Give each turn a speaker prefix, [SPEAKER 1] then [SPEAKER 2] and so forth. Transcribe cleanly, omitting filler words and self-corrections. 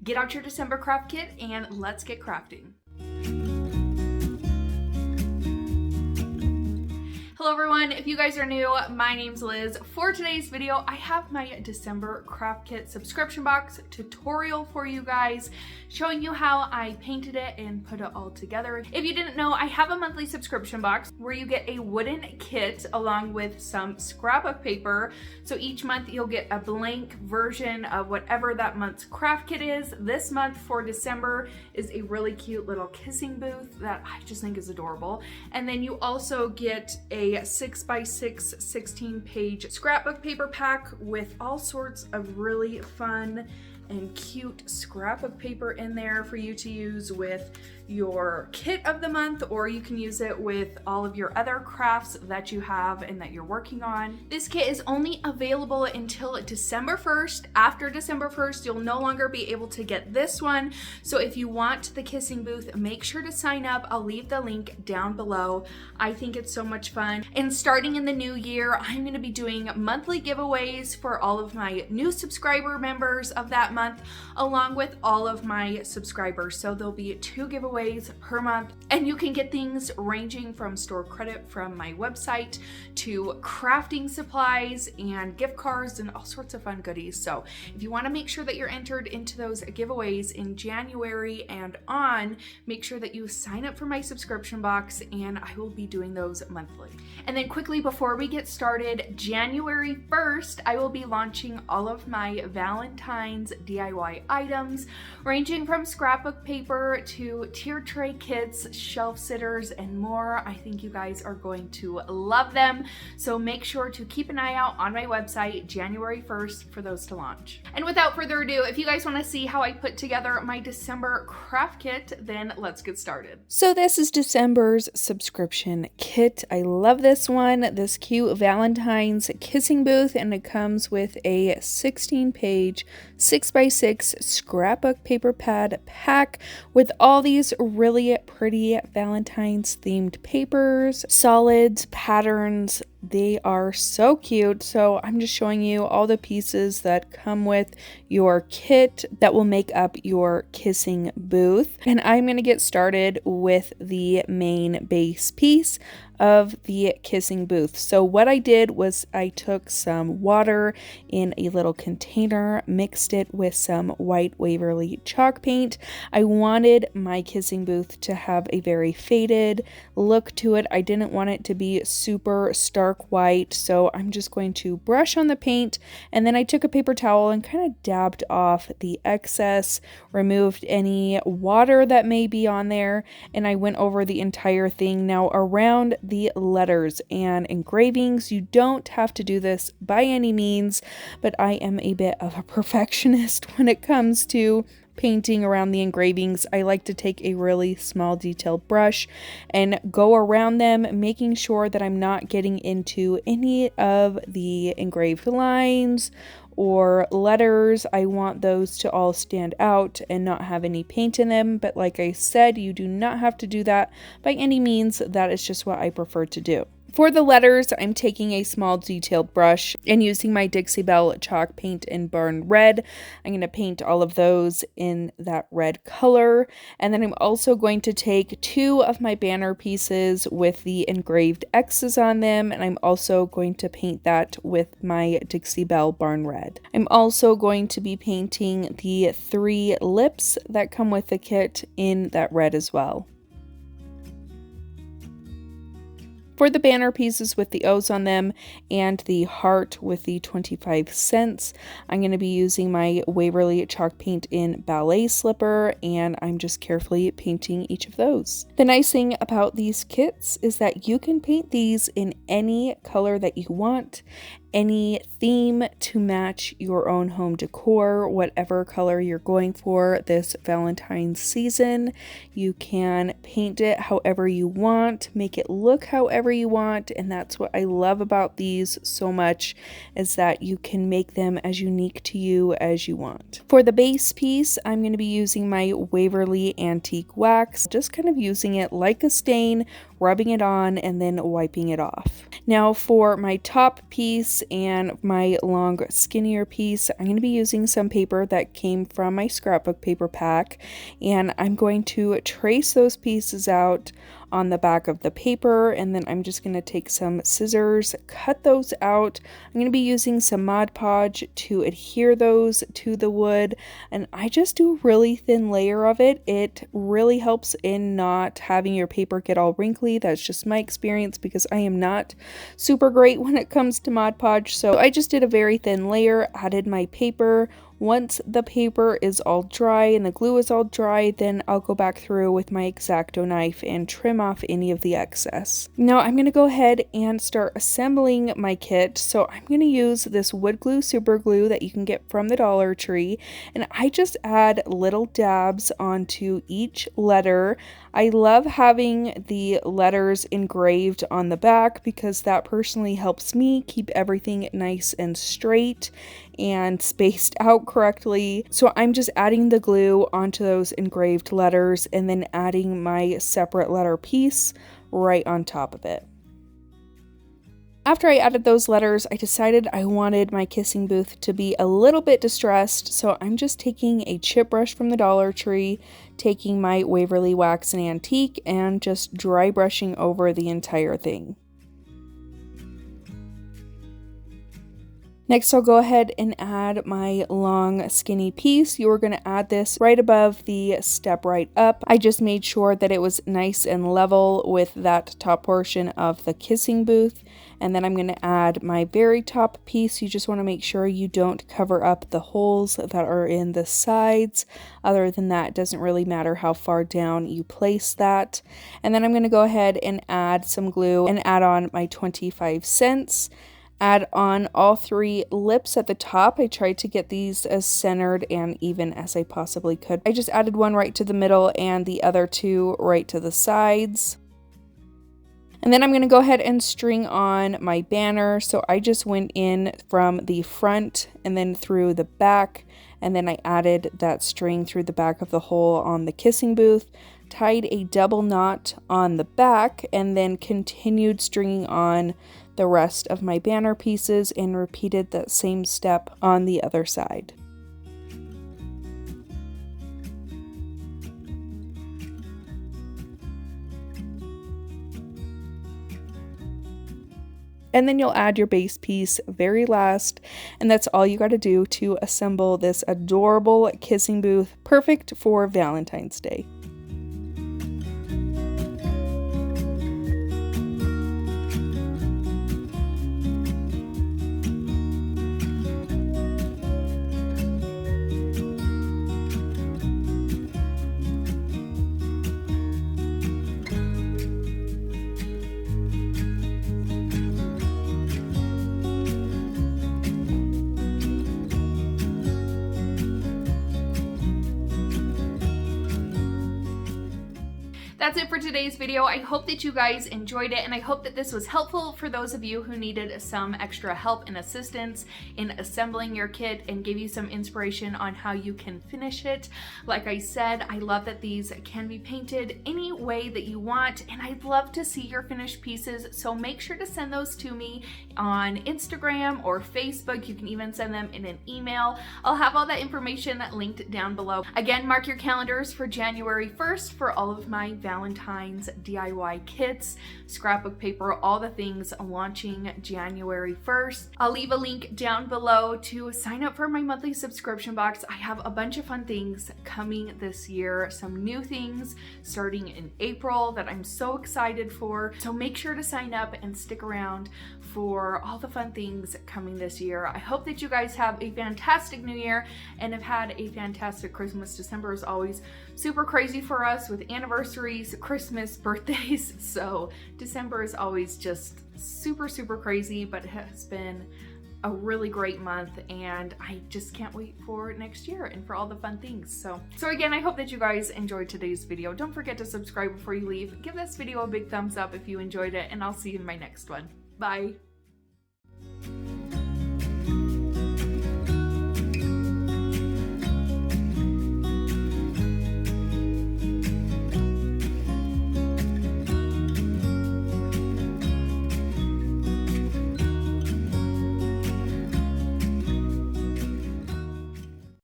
[SPEAKER 1] get out your December craft kit and let's get crafting. Hello everyone, if you guys are new, my name's Liz. For today's video, I have my December craft kit subscription box tutorial for you guys, showing you how I painted it and put it all together. If you didn't know, I have a monthly subscription box where you get a wooden kit along with some scrapbook paper. So each month you'll get a blank version of whatever that month's craft kit is. This month for December is a really cute little kissing booth that I just think is adorable. And then you also get a 6x6 16-page scrapbook paper pack with all sorts of really fun and cute scrapbook paper in there for you to use with your kit of the month, or you can use it with all of your other crafts that you have and that you're working on. This kit is only available until December 1st. After December 1st, you'll no longer be able to get this one. So if you want the kissing booth, make sure to sign up. I'll leave the link down below. I think it's so much fun. And starting in the new year, I'm going to be doing monthly giveaways for all of my new subscriber members of that month, along with all of my subscribers. So there'll be 2 giveaways per month, and you can get things ranging from store credit from my website to crafting supplies and gift cards and all sorts of fun goodies. So if you want to make sure that you're entered into those giveaways in January and on, make sure that you sign up for my subscription box, and I will be doing those monthly. And then quickly before we get started, January 1st, I will be launching all of my Valentines DIY items, ranging from scrapbook paper to tier tray kits, shelf sitters, and more. I think you guys are going to love them. So make sure to keep an eye out on my website January 1st for those to launch. And without further ado, if you guys want to see how I put together my December craft kit, then let's get started. So this is December's subscription kit. I love this one, this cute Valentine's kissing booth, and it comes with a 16-page 6x6 scrapbook paper pad pack with all these really pretty Valentine's themed papers, solids, patterns. They are so cute. So I'm just showing you all the pieces that come with your kit that will make up your kissing booth. And I'm going to get started with the main base piece of the kissing booth. So what I did was I took some water in a little container, mixed it with some white Waverly chalk paint. I wanted my kissing booth to have a very faded look to it. I didn't want it to be super stark white, so I'm just going to brush on the paint, and then I took a paper towel and kind of dabbed off the excess, removed any water that may be on there, and I went over the entire thing. Now around the letters and engravings, you don't have to do this by any means, but I am a bit of a perfectionist when it comes to painting around the engravings. I like to take a really small detailed brush and go around them, making sure that I'm not getting into any of the engraved lines or letters. I want those to all stand out and not have any paint in them. But like I said, you do not have to do that by any means. That is just what I prefer to do. For the letters, I'm taking a small detailed brush and using my Dixie Belle chalk paint in burn red. I'm going to paint all of those in that red color. And then I'm also going to take 2 of my banner pieces with the engraved X's on them, and I'm also going to paint that with my Dixie Belle Barn Red. I'm also going to be painting the 3 lips that come with the kit in that red as well. For the banner pieces with the O's on them and the heart with the 25 cents, I'm going to be using my Waverly chalk paint in Ballet Slipper, and I'm just carefully painting each of those. The nice thing about these kits is that you can paint these in any color that you want, any theme to match your own home decor, whatever color you're going for this Valentine's season. You can paint it however you want, make it look however you want, and that's what I love about these so much, is that you can make them as unique to you as you want. For the base piece, I'm going to be using my Waverly Antique Wax, just kind of using it like a stain,
[SPEAKER 2] rubbing it on, and then wiping it off. Now for my top piece and my long skinnier piece, I'm going to be using some paper that came from my scrapbook paper pack, and I'm going to trace those pieces out on the back of the paper, and then I'm just going to take some scissors, cut those out. I'm going to be using some Mod Podge to adhere those to the wood, and I just do a really thin layer of it. It really helps in not having your paper get all wrinkly. That's just my experience because I am not super great when it comes to Mod Podge. So I just did a very thin layer, added my paper. Once the paper is all dry and the glue is all dry, then I'll go back through with my X-Acto knife and trim off any of the excess. Now I'm going to go ahead and start assembling my kit. So I'm going to use this wood glue super glue that you can get from the Dollar Tree, and I just add little dabs onto each letter. I love having the letters engraved on the back because that personally helps me keep everything nice and straight and spaced out correctly. So I'm just adding the glue onto those engraved letters and then adding my separate letter piece right on top of it. After I added those letters, I decided I wanted my kissing booth to be a little bit distressed, so I'm just taking a chip brush from the Dollar Tree, taking my Waverly Wax and Antique, and just dry brushing over the entire thing. Next, I'll go ahead and add my long skinny piece. You're going to add this right above the step right up. I just made sure that it was nice and level with that top portion of the kissing booth. And then I'm going to add my very top piece. You just want to make sure you don't cover up the holes that are in the sides. Other than that, it doesn't really matter how far down you place that. And then I'm going to go ahead and add some glue and add on my 25 cents. Add on all 3 lips at the top. I tried to get these as centered and even as I possibly could. I just added one right to the middle and the other 2 right to the sides. And then I'm going to go ahead and string on my banner. So I just went in from the front and then through the back, and then I added that string through the back of the hole on the kissing booth, tied a double knot on the back, and then continued stringing on the rest of my banner pieces and repeated that same step on the other side. And then you'll add your base piece very last, and that's all you got to do to assemble this adorable kissing booth, perfect for Valentine's Day.
[SPEAKER 1] That's it for today's video. I hope that you guys enjoyed it, and I hope that this was helpful for those of you who needed some extra help and assistance in assembling your kit and gave you some inspiration on how you can finish it. Like I said, I love that these can be painted any way that you want, and I'd love to see your finished pieces, so make sure to send those to me on Instagram or Facebook. You can even send them in an email. I'll have all that information linked down below. Again, mark your calendars for January 1st for all of my Valentines DIY kits, scrapbook paper, all the things launching January 1st. I'll leave a link down below to sign up for my monthly subscription box. I have a bunch of fun things coming this year, some new things starting in April that I'm so excited for. So make sure to sign up and stick around for all the fun things coming this year. I hope that you guys have a fantastic new year and have had a fantastic Christmas. December is always super crazy for us with anniversaries, Christmas, birthdays. So December is always just super, super crazy, but it has been a really great month, and I just can't wait for next year and for all the fun things. So again, I hope that you guys enjoyed today's video. Don't forget to subscribe before you leave. Give this video a big thumbs up if you enjoyed it, and I'll see you in my next one. Bye.